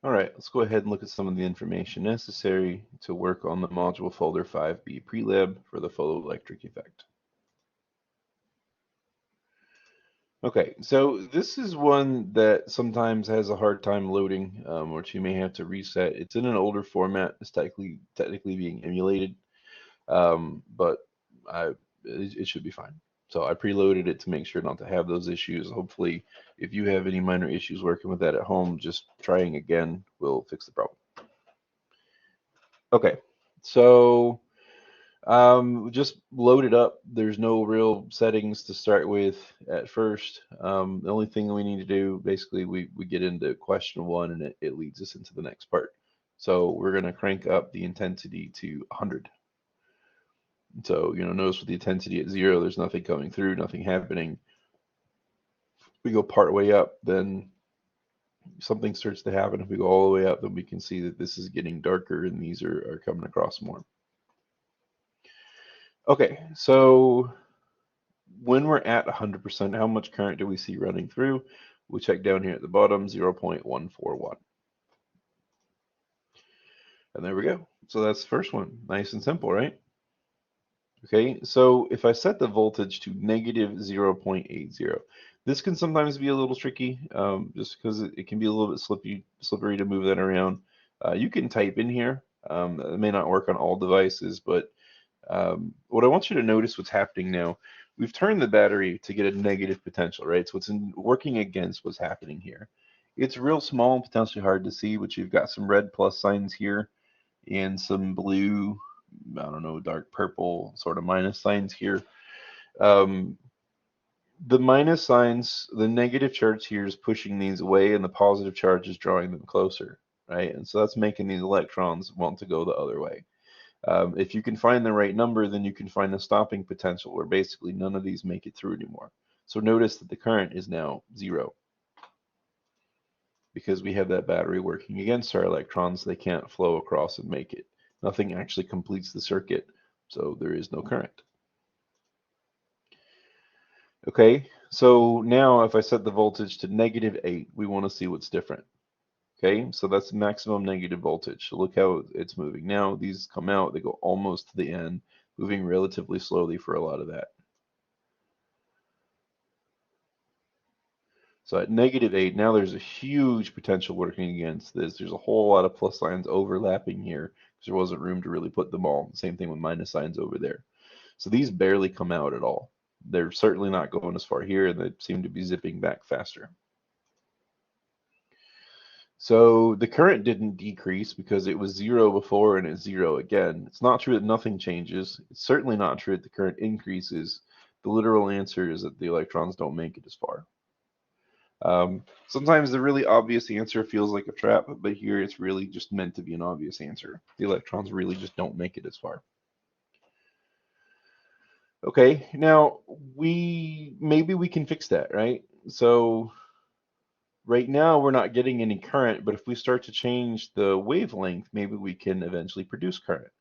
All right, let's go ahead and look at some of the information necessary to work on the module folder 5B pre-lab for the photoelectric effect. Okay, so this is one that sometimes has a hard time loading, which you may have to reset. It's in an older format. It's technically being emulated, but it should be fine. So I preloaded it to make sure not to have those issues. Hopefully, if you have any minor issues working with that at home, just trying again will fix the problem. Okay, so just load it up. There's no real settings to start with at first. The only thing we need to do, basically, we get into question one and it leads us into the next part. So we're going to crank up the intensity to 100. So, notice with the intensity at 0, there's nothing coming through, nothing happening. If we go part way up, then something starts to happen. If we go all the way up, then we can see that this is getting darker and these are coming across more. Okay, so when we're at 100%, how much current do we see running through? We check down here at the bottom, 0.141. And there we go. So that's the first one. Nice and simple, right? Okay, so if I set the voltage to negative 0.80, this can sometimes be a little tricky, just because it can be a little bit slippery to move that around. You can type in here. It may not work on all devices, but what I want you to notice what's happening now. We've turned the battery to get a negative potential, right? So it's working against what's happening here. It's real small and potentially hard to see, but you've got some red plus signs here and some blue, I don't know, dark purple sort of minus signs here. Um, the minus signs, the negative charge here is pushing these away, and the positive charge is drawing them closer, right? And so that's making these electrons want to go the other way. If you can find the right number, then you can find a stopping potential where basically none of these make it through anymore. So notice that the current is now 0 because we have that battery working against our electrons. They can't flow across and make it. Nothing actually completes the circuit, so there is no current. Okay, so now if I set the voltage to -8, we want to see what's different. Okay, so that's maximum negative voltage. So look how it's moving now. These come out, they go almost to the end, moving relatively slowly for a lot of that. So at -8, now there's a huge potential working against this. There's a whole lot of plus signs overlapping here because there wasn't room to really put them all. Same thing with minus signs over there. So these barely come out at all. They're certainly not going as far here, and they seem to be zipping back faster. So the current didn't decrease because it was 0 before and it's 0 again. It's not true that nothing changes. It's certainly not true that the current increases. The literal answer is that the electrons don't make it as far. Sometimes the really obvious answer feels like a trap, but here it's really just meant to be an obvious answer. The electrons really just don't make it as far. Okay, now maybe we can fix that, right? So right now we're not getting any current, but if we start to change the wavelength, maybe we can eventually produce current.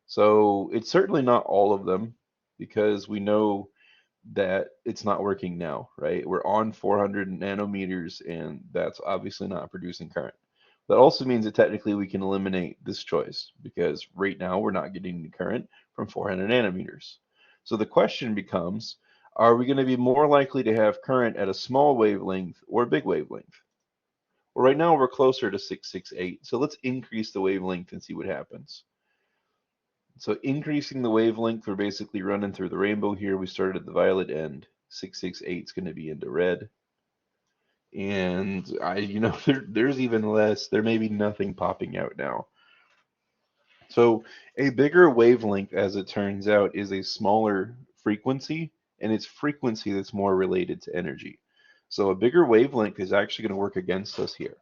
So it's certainly not all of them because we know that it's not working now, right? We're on 400 nanometers and that's obviously not producing current. That also means that technically we can eliminate this choice because right now we're not getting the current from 400 nanometers. So the question becomes, are we going to be more likely to have current at a small wavelength or a big wavelength? Well, right now we're closer to 668, so let's increase the wavelength and see what happens. So increasing the wavelength, we're basically running through the rainbow here. We started at the violet end. 668 is going to be into red. And there's even less. There may be nothing popping out now. So a bigger wavelength, as it turns out, is a smaller frequency, and it's frequency that's more related to energy. So a bigger wavelength is actually going to work against us here.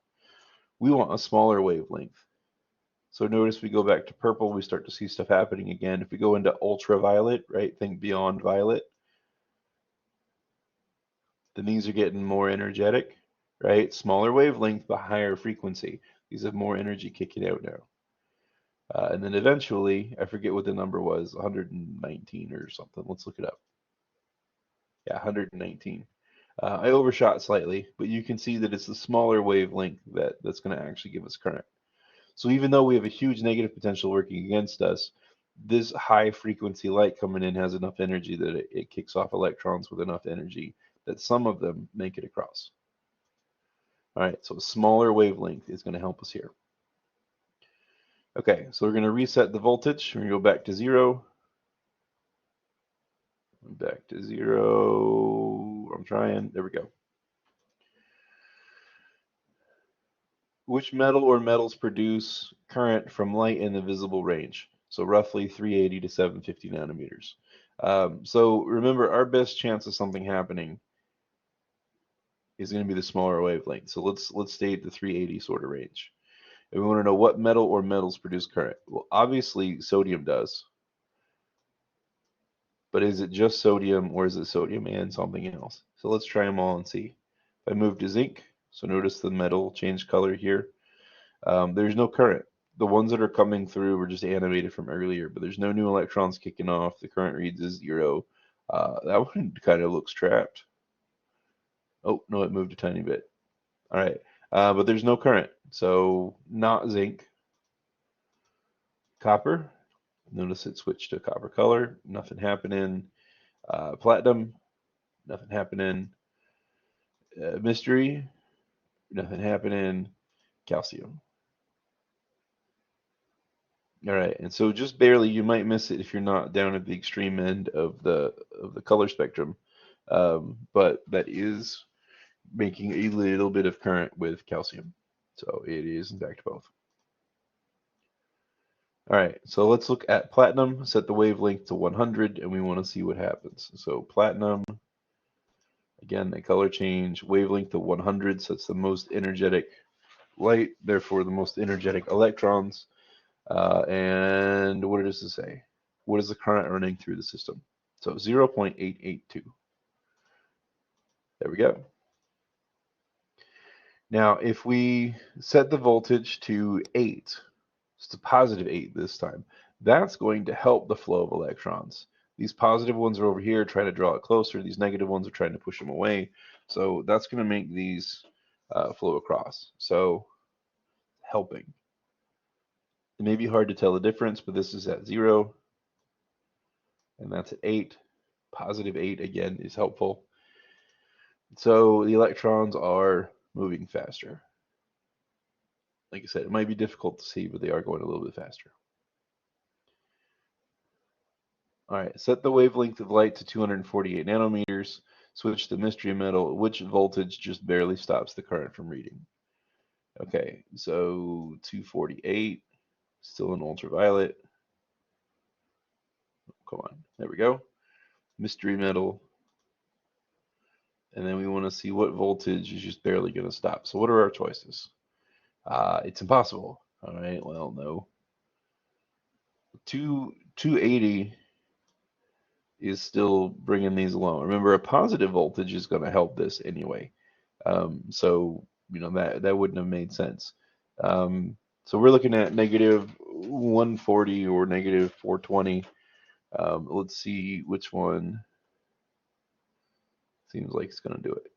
We want a smaller wavelength. So notice we go back to purple, we start to see stuff happening again. If we go into ultraviolet, right, think beyond violet, then these are getting more energetic, right? Smaller wavelength, but higher frequency. These have more energy kicking out now. And then eventually, I forget what the number was, 119 or something. Let's look it up. Yeah, 119. I overshot slightly, but you can see that it's the smaller wavelength that's going to actually give us current. So even though we have a huge negative potential working against us, this high frequency light coming in has enough energy that it kicks off electrons with enough energy that some of them make it across. All right, so a smaller wavelength is going to help us here. Okay, so we're going to reset the voltage. We're going to go back to 0. Back to 0. I'm trying. There we go. Which metal or metals produce current from light in the visible range? So roughly 380 to 750 nanometers. So remember, our best chance of something happening is going to be the smaller wavelength. So let's stay at the 380 sort of range. And we want to know what metal or metals produce current. Well, obviously sodium does. But is it just sodium or is it sodium and something else? So let's try them all and see. If I move to zinc, so notice the metal changed color here. There's no current. The ones that are coming through were just animated from earlier, but there's no new electrons kicking off. The current reads as 0. That one kind of looks trapped. Oh, no, it moved a tiny bit. All right, but there's no current, so not zinc. Copper, notice it switched to copper color. Nothing happening. Platinum, nothing happening. Mystery, nothing happening. Calcium. All right, and so just barely, you might miss it if you're not down at the extreme end of the color spectrum, but that is making a little bit of current with calcium. So it is in fact both. All right, so let's look at platinum. Set the wavelength to 100, and we want to see what happens. So platinum, again, the color change, wavelength to 100, so it's the most energetic light, therefore the most energetic electrons. And what does it say? What is the current running through the system? So 0.882. There we go. Now, if we set the voltage to 8, it's to positive 8 this time, that's going to help the flow of electrons. These positive ones are over here trying to draw it closer. These negative ones are trying to push them away. So that's going to make these flow across. So helping. It may be hard to tell the difference, but this is at 0, and that's at 8. Positive 8, again, is helpful. So the electrons are moving faster. Like I said, it might be difficult to see, but they are going a little bit faster. All right, set the wavelength of light to 248 nanometers. Switch to mystery metal, which voltage just barely stops the current from reading. Okay, so 248, still in ultraviolet. Come on, there we go. Mystery metal. And then we want to see what voltage is just barely going to stop. So what are our choices? It's impossible. All right, well, no. 280 is still bringing these along. Remember, a positive voltage is going to help this anyway. So, you know, that wouldn't have made sense. So we're looking at negative 140 or negative 420. Let's see which one seems like it's going to do it.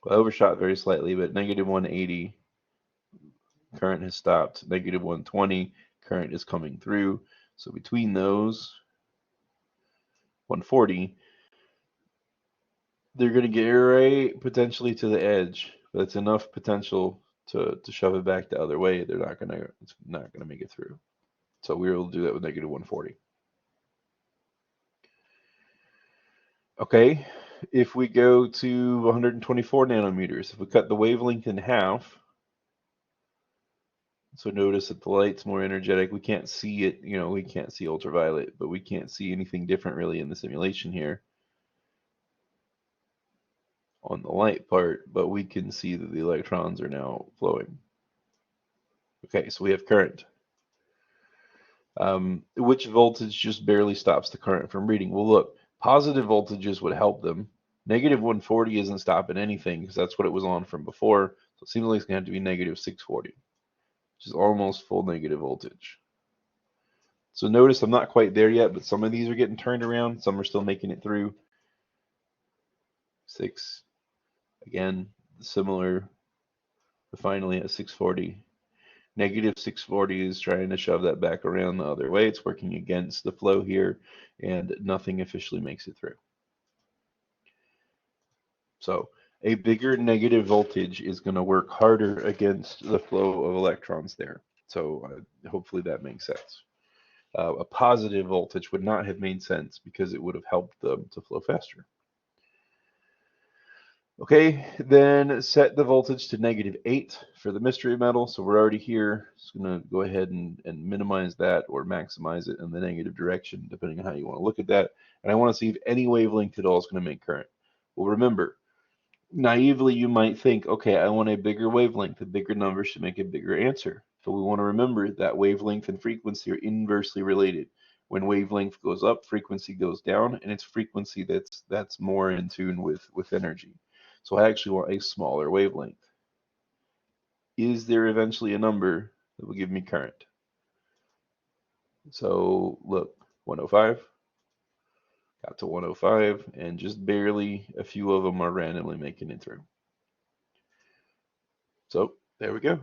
Well, I overshot very slightly, but negative 180, current has stopped. Negative 120, current is coming through. So between those, 140, they're going to get right potentially to the edge, but it's enough potential to shove it back the other way. It's not gonna make it through. So we were able to do that with negative 140. Okay, if we go to 124 nanometers, if we cut the wavelength in half, so notice that the light's more energetic. We can't see it, you know, we can't see ultraviolet, but we can't see anything different really in the simulation here on the light part, but we can see that the electrons are now flowing. Okay, so we have current. Which voltage just barely stops the current from reading? Well, look, positive voltages would help them. Negative 140 isn't stopping anything because that's what it was on from before. So it seems like it's going to have to be negative 640, which is almost full negative voltage. So notice I'm not quite there yet, but some of these are getting turned around. Some are still making it through. 6, again, similar, but finally at 640. Negative 640 is trying to shove that back around the other way. It's working against the flow here, and nothing officially makes it through. So a bigger negative voltage is going to work harder against the flow of electrons there. So hopefully that makes sense. A positive voltage would not have made sense because it would have helped them to flow faster. Okay, then set the voltage to -8 for the mystery metal. So we're already here. Just going to go ahead and minimize that or maximize it in the negative direction, depending on how you want to look at that. And I want to see if any wavelength at all is going to make current. Well, remember, naively, you might think, okay, I want a bigger wavelength. A bigger number should make a bigger answer. But we want to remember that wavelength and frequency are inversely related. When wavelength goes up, frequency goes down, and it's frequency that's more in tune with energy. So I actually want a smaller wavelength. Is there eventually a number that will give me current? So look, 105, got to 105, and just barely a few of them are randomly making it through. So there we go.